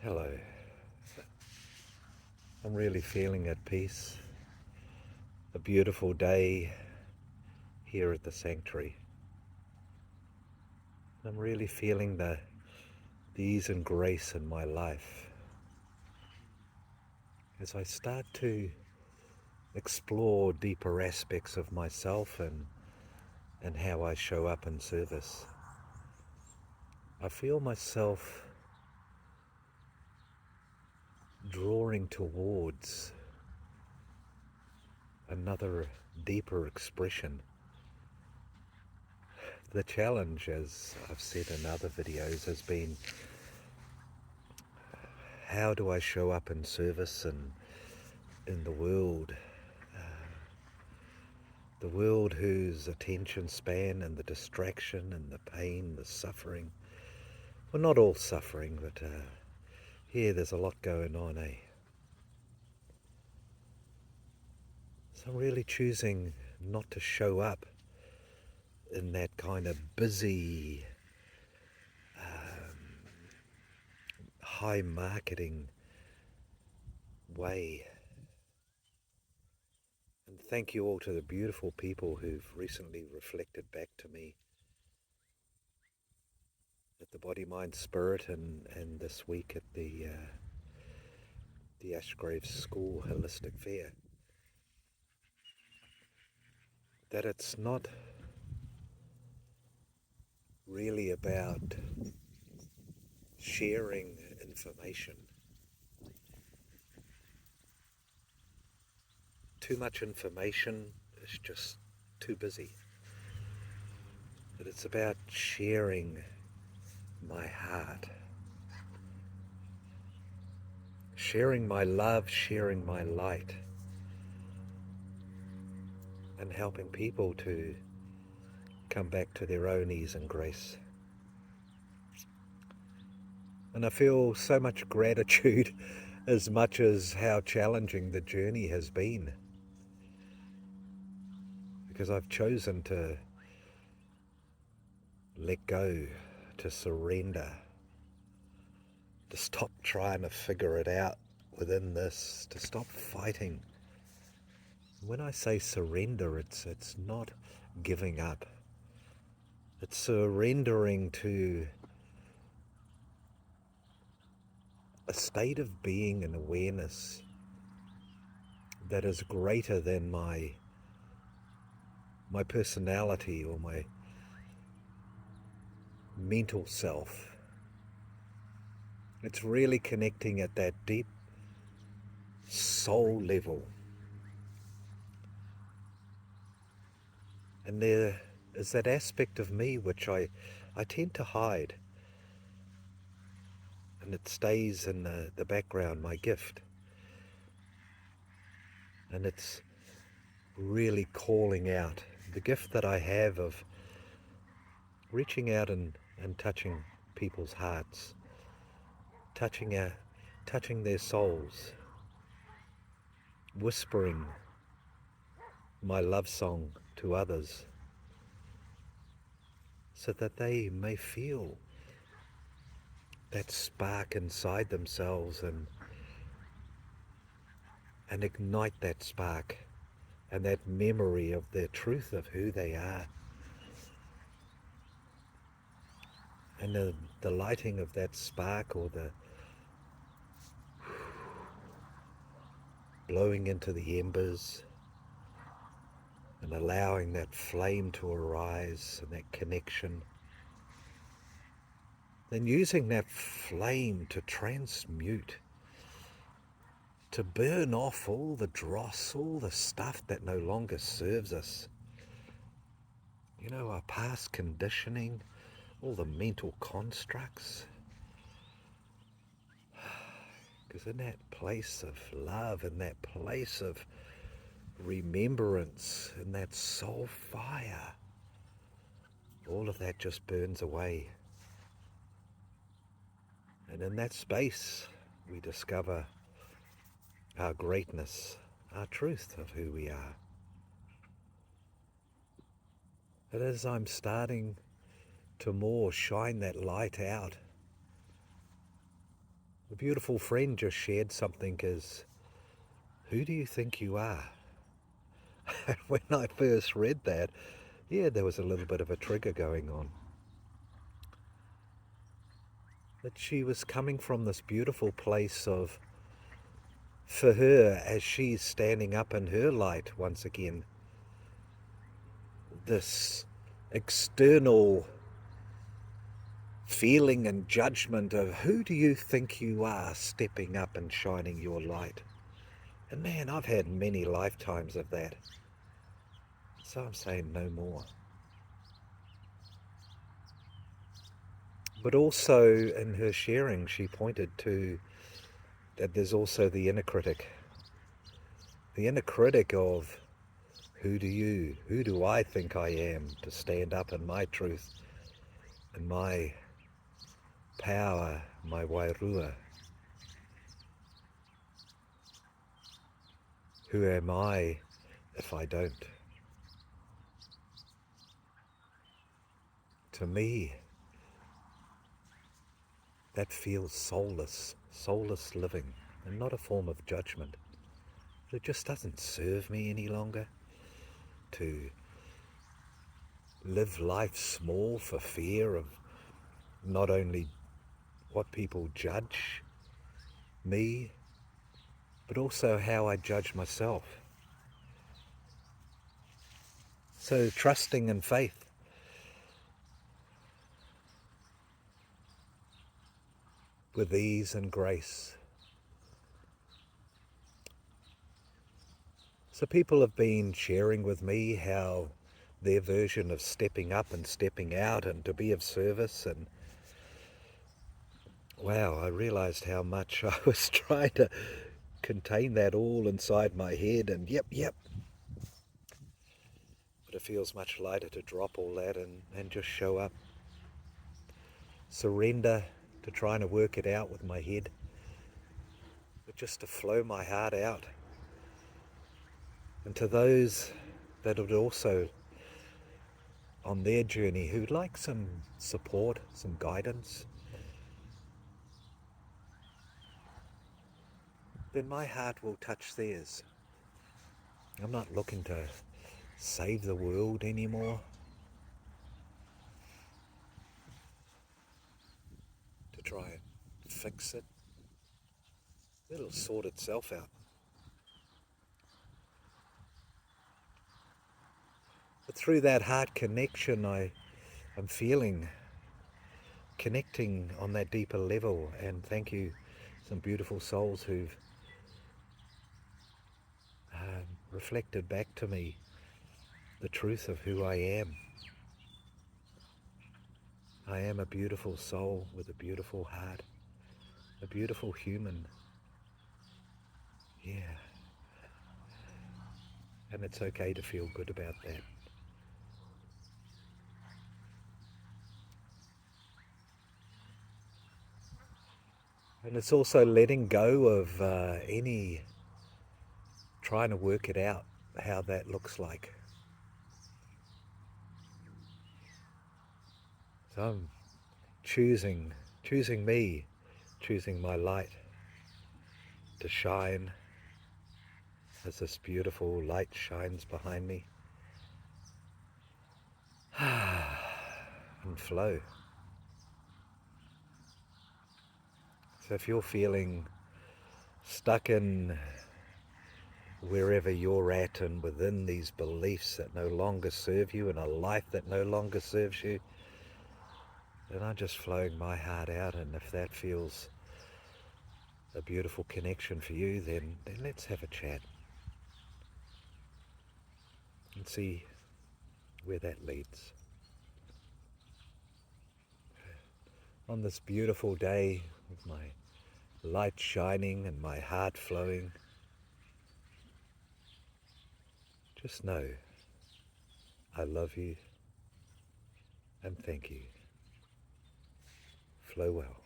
Hello. I'm really feeling at peace. A beautiful day here at the sanctuary. I'm really feeling the ease and grace in my life as I start to explore deeper aspects of myself and how I show up in service. I feel myself drawing towards another deeper expression. The challenge, as I've said in other videos, has been how do I show up in service and in the world whose attention span and the distraction and the pain, the suffering, well, not all suffering, but here there's a lot going on, eh? So I'm really choosing not to show up in that kind of busy, high marketing way. And thank you all to the beautiful people who've recently reflected back to me at the Body, Mind, Spirit and this week at the Ashgrave School Holistic Fair, that it's not really about sharing information. Too much information is just too busy. But it's about sharing my heart, sharing my love, sharing my light, and helping people to come back to their own ease and grace. And I feel so much gratitude as much as how challenging the journey has been, because I've chosen to let go, to surrender, to stop trying to figure it out within this, to stop fighting. When I say surrender, it's not giving up. It's surrendering to a state of being and awareness that is greater than my personality or my mental self. It's really connecting at that deep soul level. And there is that aspect of me which I tend to hide, and it stays in the background, my gift. And it's really calling out the gift that I have of reaching out and touching people's hearts, touching their souls, whispering my love song to others so that they may feel that spark inside themselves and ignite that spark and that memory of their truth of who they are. And the lighting of that spark, or the blowing into the embers and allowing that flame to arise and that connection, then using that flame to transmute, to burn off all the dross, all the stuff that no longer serves us. You know, our past conditioning, all the mental constructs. Because in that place of love, in that place of remembrance, in that soul fire, all of that just burns away. And in that space, we discover our greatness, our truth of who we are. And as I'm starting to more shine that light out, A beautiful friend just shared something as, who do you think you are? When I first read that, yeah, there was a little bit of a trigger going on. That she was coming from this beautiful place of, for her, as she's standing up in her light once again, this external feeling and judgment of who do you think you are stepping up and shining your light. And man, I've had many lifetimes of that. So I'm saying no more. But also in her sharing, she pointed to that there's also the inner critic. The inner critic of who do I think I am to stand up in my truth and my power, my wairua. Who am I if I don't? To me, that feels soulless living, and not a form of judgment. It just doesn't serve me any longer to live life small for fear of not only what people judge me, but also how I judge myself. So trusting in faith. With ease and grace. So people have been sharing with me how their version of stepping up and stepping out and to be of service, and wow, I realized how much I was trying to contain that all inside my head, and yep. But it feels much lighter to drop all that and just show up. Surrender to trying to work it out with my head, but just to flow my heart out. And to those that would also on their journey who'd like some support, some guidance, then my heart will touch theirs. I'm not looking to save the world anymore, to try and fix it. It'll sort itself out. But through that heart connection, I'm feeling connecting on that deeper level, and thank you, some beautiful souls who've reflected back to me the truth of who I am. I am a beautiful soul with a beautiful heart, a beautiful human. Yeah. And it's okay to feel good about that. And it's also letting go of any trying to work it out, how that looks like. So I'm choosing me, choosing my light to shine as this beautiful light shines behind me. And flow. So if you're feeling stuck in wherever you're at and within these beliefs that no longer serve you and a life that no longer serves you, then I'm just flowing my heart out, and if that feels a beautiful connection for you, then let's have a chat and see where that leads. On this beautiful day with my light shining and my heart flowing, just know I love you and thank you. Flow well.